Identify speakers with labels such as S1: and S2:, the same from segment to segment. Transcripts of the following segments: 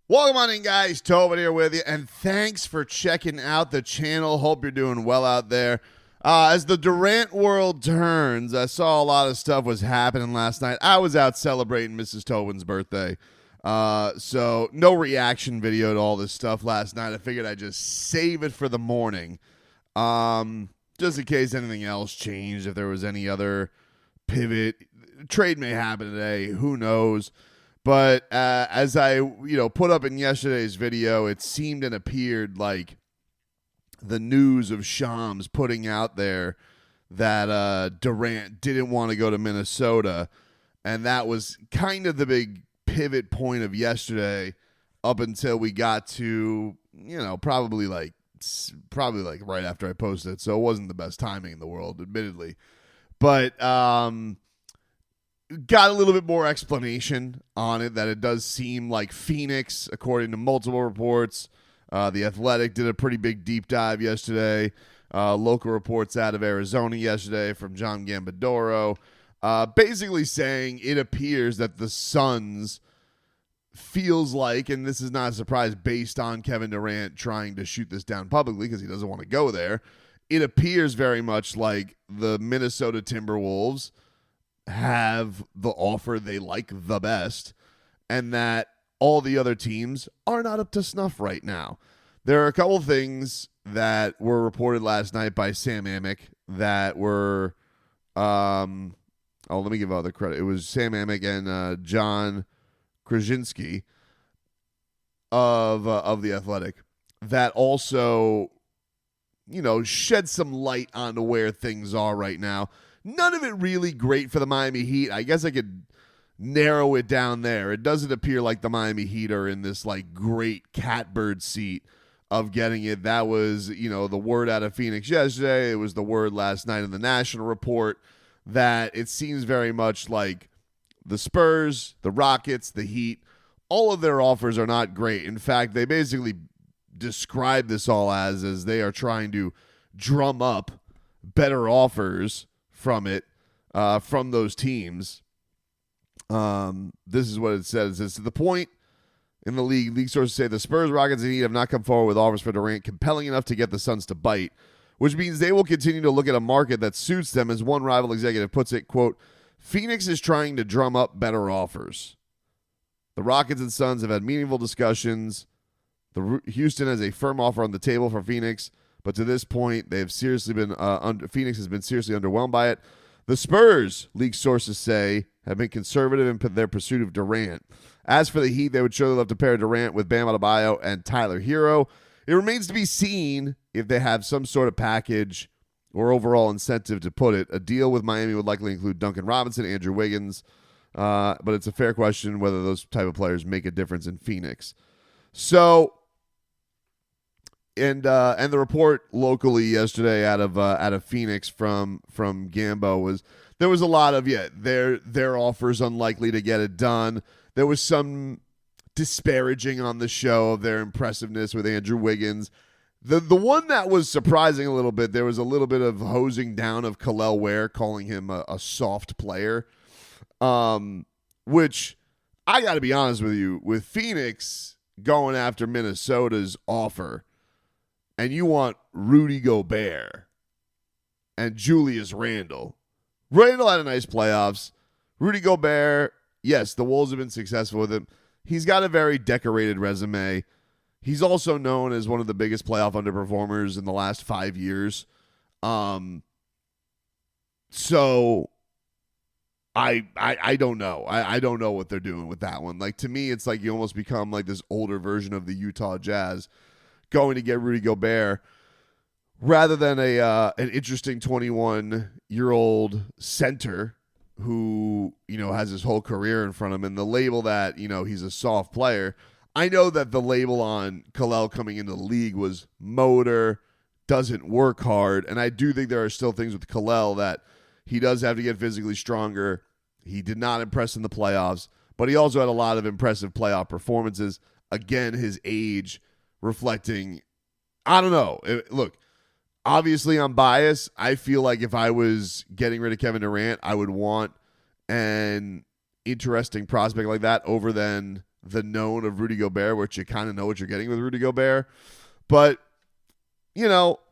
S1: Welcome on in, guys. Tobin here with you, and thanks for checking out the channel. Hope you're doing well out there. As the Durant world turns, I saw a lot of stuff was happening last night. I was out celebrating Mrs. Tobin's birthday, so no reaction video to all this stuff last night. I figured I'd just save it for the morning, just in case anything else changed, if there was any other pivot. Trade may happen today. Who knows? But as I, put up in yesterday's video, it seemed and appeared like the news of Shams putting out there that Durant didn't want to go to Minnesota, and that was kind of the big pivot point of yesterday up until we got to, probably like right after I posted it. So it wasn't the best timing in the world, admittedly. But got a little bit more explanation on it, that it does seem like Phoenix, according to multiple reports. The Athletic did a pretty big deep dive yesterday. Local reports out of Arizona yesterday from John Gambadoro, basically saying it appears that the Suns feels like, and this is not a surprise based on Kevin Durant trying to shoot this down publicly because he doesn't want to go there, it appears very much like the Minnesota Timberwolves have the offer they like the best, and that all the other teams are not up to snuff right now. There are a couple things that were reported last night by Sam Amick that were, let me give other credit. It was Sam Amick and John Krasinski of The Athletic that also, shed some light onto where things are right now. None of it really great for the Miami Heat. I guess I could narrow it down there. It doesn't appear like the Miami Heat are in this great catbird seat of getting it. That was, the word out of Phoenix yesterday. It was the word last night in the national report that it seems very much like the Spurs, the Rockets, the Heat, all of their offers are not great. In fact, they basically describe this all as they are trying to drum up better offers from it, from those teams. This is what it says. It's to the point in the league. League sources say the Spurs, Rockets, and Heat have not come forward with offers for Durant compelling enough to get the Suns to bite, which means they will continue to look at a market that suits them. As one rival executive puts it, quote, Phoenix is trying to drum up better offers. The Rockets and Suns have had meaningful discussions. Houston has a firm offer on the table for Phoenix, but to this point, they have seriously been Phoenix has been seriously underwhelmed by it. The Spurs, league sources say, have been conservative in their pursuit of Durant. As for the Heat, they would surely love to pair Durant with Bam Adebayo and Tyler Hero. It remains to be seen if they have some sort of package or overall incentive to put it. A deal with Miami would likely include Duncan Robinson, Andrew Wiggins, but it's a fair question whether those type of players make a difference in Phoenix. So, and the report locally yesterday out of Phoenix from Gambo was there was a lot of their offers unlikely to get it done. There was some disparaging on the show of their impressiveness with Andrew Wiggins. The one that was surprising a little bit, there was a little bit of hosing down of Kel'el Ware, calling him a soft player, which I got to be honest with you, with Phoenix going after Minnesota's offer, and you want Rudy Gobert and Julius Randle. Randle had a nice playoffs. Rudy Gobert, yes, the Wolves have been successful with him. He's got a very decorated resume. He's also known as one of the biggest playoff underperformers in the last 5 years. So I don't know. I don't know what they're doing with that one. To me, it's like you almost become like this older version of the Utah Jazz going to get Rudy Gobert rather than an interesting 21-year-old center who, has his whole career in front of him, and the label that, he's a soft player. I know that the label on Kel'el coming into the league was motor, doesn't work hard, and I do think there are still things with Kel'el that he does have to get physically stronger. He did not impress in the playoffs, but he also had a lot of impressive playoff performances. Again, his age reflecting, I don't know. Look, obviously I'm biased. I feel like if I was getting rid of Kevin Durant, I would want an interesting prospect like that over than the known of Rudy Gobert, which you kind of know what you're getting with Rudy Gobert. But,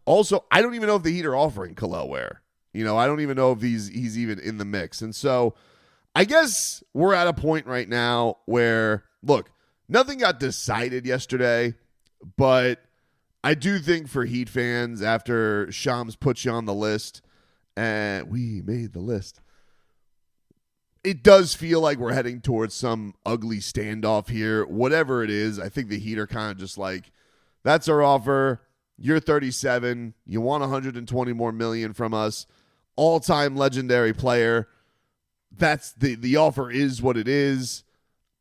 S1: also, I don't even know if the Heat are offering Kel'el Ware. I don't even know if he's even in the mix. And so I guess we're at a point right now where, look, nothing got decided yesterday, but I do think for Heat fans, after Shams puts you on the list, and we made the list, it does feel like we're heading towards some ugly standoff here. Whatever it is, I think the Heat are kind of just like, that's our offer. You're 37. You want 120 more million from us. All-time legendary player. That's the offer is what it is.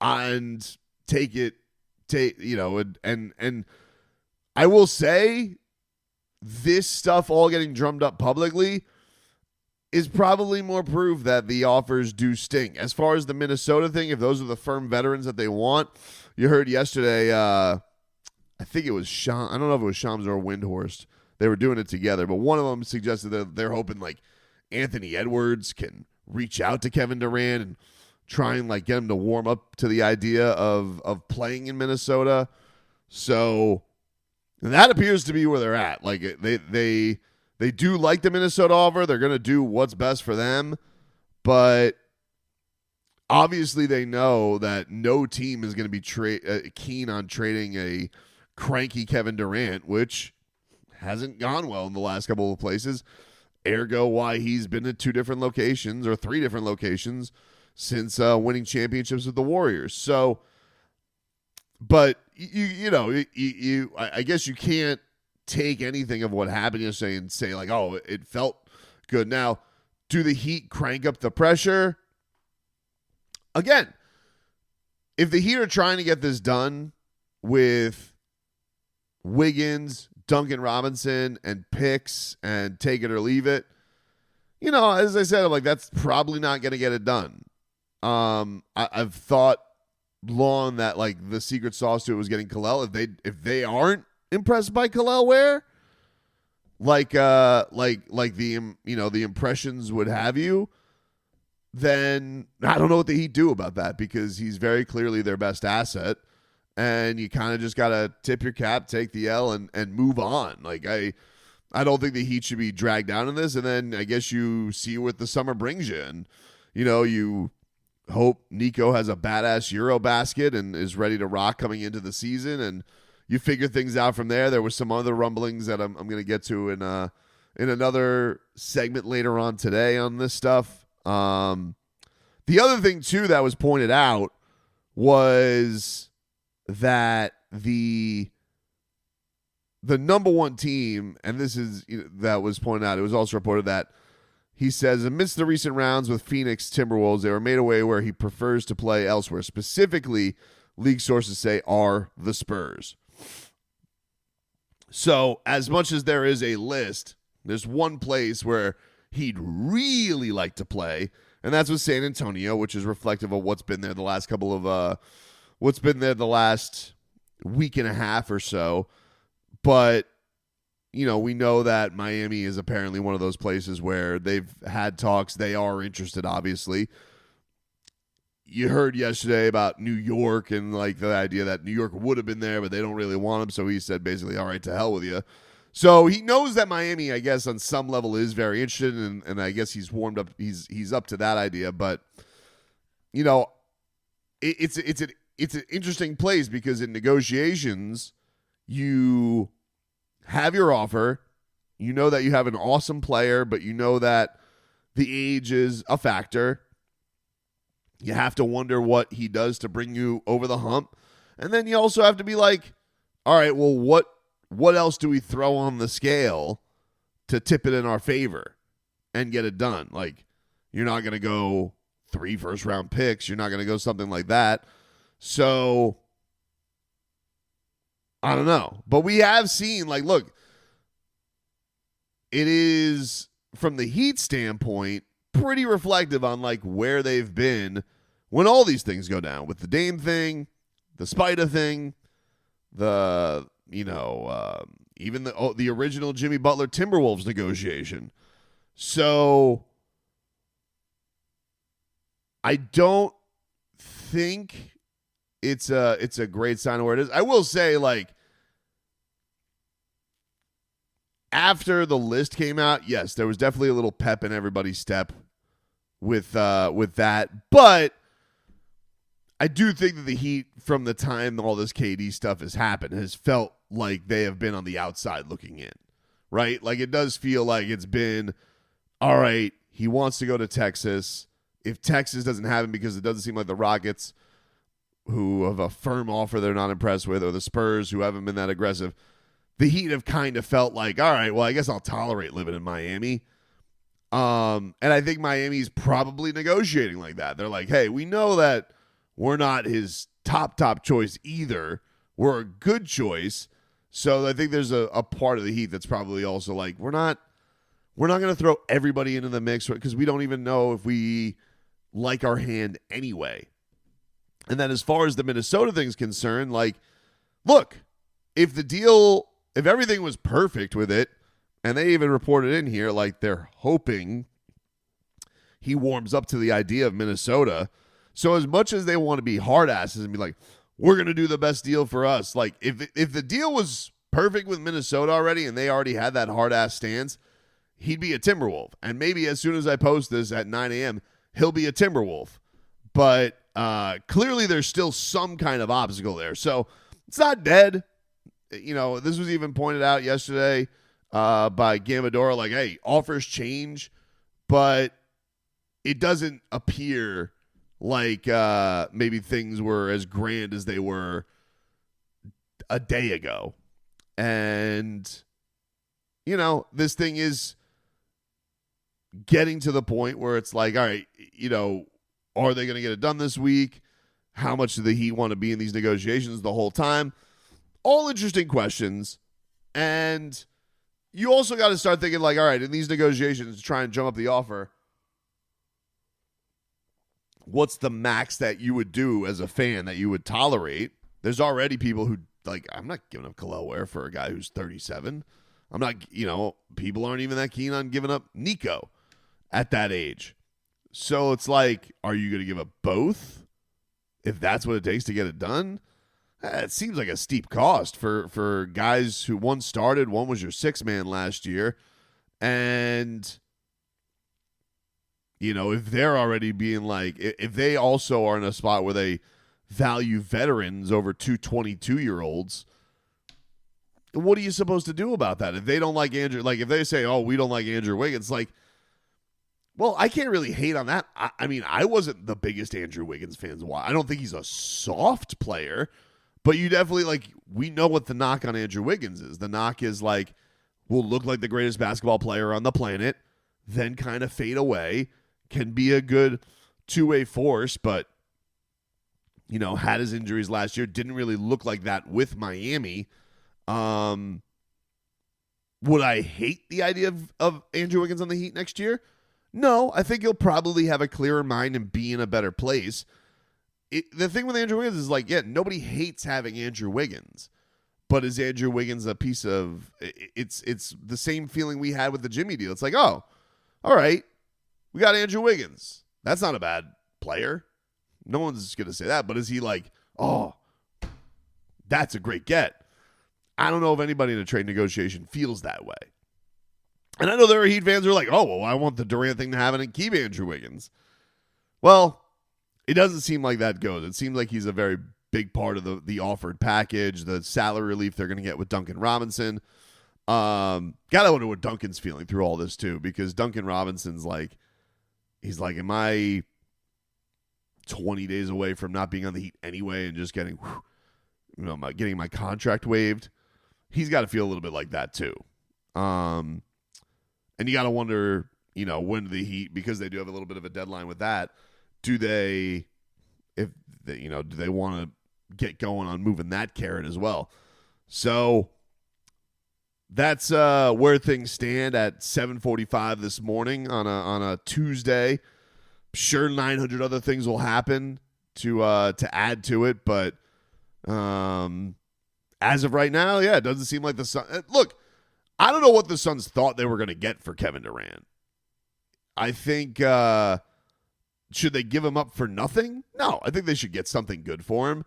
S1: And take it, and I will say this stuff all getting drummed up publicly is probably more proof that the offers do stink. As far as the Minnesota thing, if those are the firm veterans that they want, you heard yesterday, I think it was Shams. I don't know if it was Shams or Windhorst. They were doing it together, but one of them suggested that they're hoping like Anthony Edwards can reach out to Kevin Durant and try and like get him to warm up to the idea of playing in Minnesota. So that appears to be where they're at. Like they do like the Minnesota offer. They're going to do what's best for them, but obviously they know that no team is going to be keen on trading a cranky Kevin Durant, which hasn't gone well in the last couple of places. Ergo, why he's been at 2 different locations or 3 different locations since winning championships with the Warriors. So, but I guess you can't take anything of what happened yesterday and say like, oh, it felt good. Now, do the Heat crank up the pressure? Again, if the Heat are trying to get this done with Wiggins, Duncan Robinson, and picks and take it or leave it, as I said, I'm like, that's probably not going to get it done. I've thought long that like the secret sauce to it was getting Kel'el. If they aren't impressed by Kel'el Ware, like the impressions would have you, then I don't know what the Heat do about that, because he's very clearly their best asset, and you kind of just gotta tip your cap, take the L, and move on. Like I don't think the Heat should be dragged down in this, and then I guess you see what the summer brings you, and you hope Nico has a badass Euro basket and is ready to rock coming into the season, and you figure things out from there. There was some other rumblings that I'm going to get to in another segment later on today on this stuff. The other thing too that was pointed out was that the number one team, and this is that was pointed out, it was also reported that he says, amidst the recent rounds with Phoenix Timberwolves, they were made away where he prefers to play elsewhere. Specifically, league sources say, are the Spurs. So, as much as there is a list, there's one place where he'd really like to play, and that's with San Antonio, which is reflective of what's been there the last week and a half or so. But we know that Miami is apparently one of those places where they've had talks. They are interested, obviously. You heard yesterday about New York and like the idea that New York would have been there, but they don't really want him. So he said basically, all right, to hell with you. So he knows that Miami, I guess, on some level is very interested, and I guess he's warmed up. He's up to that idea. But, it's an interesting place, because in negotiations, you have your offer, you know that you have an awesome player, but you know that the age is a factor. You have to wonder what he does to bring you over the hump. And then you also have to be like, all right, well, what else do we throw on the scale to tip it in our favor and get it done? Like, you're not going to go 3 first-round picks. You're not going to go something like that. So I don't know. But we have seen, like, look, it is, from the Heat standpoint, pretty reflective on, like, where they've been when all these things go down. With the Dame thing, the Spida thing, even the original Jimmy Butler Timberwolves negotiation. So I don't think it's a great sign of where it is. I will say, like, after the list came out, yes, there was definitely a little pep in everybody's step with that. But I do think that the Heat, from the time all this KD stuff has happened, has felt like they have been on the outside looking in, right? Like, it does feel like it's been, all right, he wants to go to Texas. If Texas doesn't have him, because it doesn't seem like the Rockets, who have a firm offer they're not impressed with, or the Spurs, who haven't been that aggressive, the Heat have kind of felt like, all right, well, I guess I'll tolerate living in Miami. And I think Miami's probably negotiating like that. They're like, hey, we know that we're not his top choice either. We're a good choice. So I think there's a part of the Heat that's probably also like, we're not going to throw everybody into the mix because we don't even know if we like our hand anyway. And then as far as the Minnesota thing's concerned, like, look, if everything was perfect with it, and they even reported in here, like, they're hoping he warms up to the idea of Minnesota. So as much as they want to be hard asses and be like, we're going to do the best deal for us, like, if the deal was perfect with Minnesota already and they already had that hard ass stance, he'd be a Timberwolf. And maybe as soon as I post this at 9 a.m., he'll be a Timberwolf. But clearly there's still some kind of obstacle there. So it's not dead. You know, this was even pointed out yesterday by Gamadora, like, hey, offers change, but it doesn't appear like maybe things were as grand as they were a day ago. And, you know, this thing is getting to the point where it's like, all right, you know, are they going to get it done this week? How much do the Heat want to be in these negotiations the whole time? All interesting questions. And you also got to start thinking, like, all right, in these negotiations, to try and jump up the offer, what's the max that you would do as a fan that you would tolerate? There's already people who, like, I'm not giving up Khalil Ware for a guy who's 37. I'm not, you know, people aren't even that keen on giving up Nico at that age. So it's like, are you going to give up both if that's what it takes to get it done? It seems like a steep cost for guys who one started, one was your sixth man last year. And, you know, if they're already being like, if they also are in a spot where they value veterans over two 22-year-olds, what are you supposed to do about that? If they don't like Andrew, like if they say, oh, we don't like Andrew Wiggins, like, well, I can't really hate on that. I mean, I wasn't the biggest Andrew Wiggins fan. I don't think he's a soft player, but you definitely, like, we know what the knock on Andrew Wiggins is. The knock is, like, will look like the greatest basketball player on the planet, then kind of fade away, can be a good two-way force, but, you know, had his injuries last year, didn't really look like that with Miami. Would I hate the idea of Andrew Wiggins on the Heat next year? No, I think he'll probably have a clearer mind and be in a better place. The thing with Andrew Wiggins is, like, yeah, nobody hates having Andrew Wiggins, but is Andrew Wiggins a piece of? It's the same feeling we had with the Jimmy deal. It's like, oh, all right, we got Andrew Wiggins. That's not a bad player. No one's gonna say that, but is he like, oh, that's a great get? I don't know if anybody in a trade negotiation feels that way. And I know there are Heat fans who are like, oh, well, I want the Durant thing to happen and keep Andrew Wiggins. Well, it doesn't seem like that goes. It seems like he's a very big part of the offered package, the salary relief they're going to get with Duncan Robinson. Gotta wonder what Duncan's feeling through all this, too, because Duncan Robinson's like, he's like, am I 20 days away from not being on the Heat anyway and just getting, getting my contract waived? He's got to feel a little bit like that, too. And you got to wonder, when the Heat, because they do have a little bit of a deadline with that, do they want to get going on moving that carrot as well? So that's where things stand at 7:45 this morning on a Tuesday. I'm sure 900 other things will happen to add to it, but as of right now, yeah, it doesn't seem like the Sun. Look, I don't know what the Suns thought they were going to get for Kevin Durant. I think, should they give him up for nothing? No, I think they should get something good for him.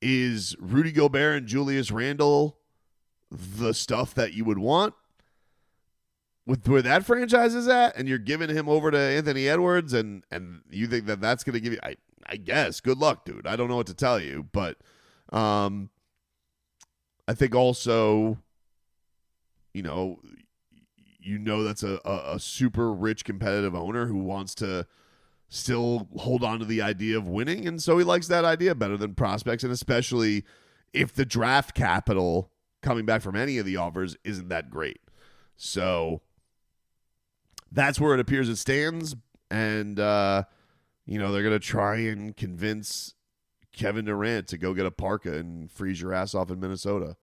S1: Is Rudy Gobert and Julius Randle the stuff that you would want with where that franchise is at, and you're giving him over to Anthony Edwards, and you think that that's going to give you, I guess, good luck, dude. I don't know what to tell you, but I think also, that's a super rich competitive owner who wants to still hold on to the idea of winning, and so he likes that idea better than prospects, and especially if the draft capital coming back from any of the offers isn't that great. So that's where it appears it stands, and they're going to try and convince Kevin Durant to go get a parka and freeze your ass off in Minnesota.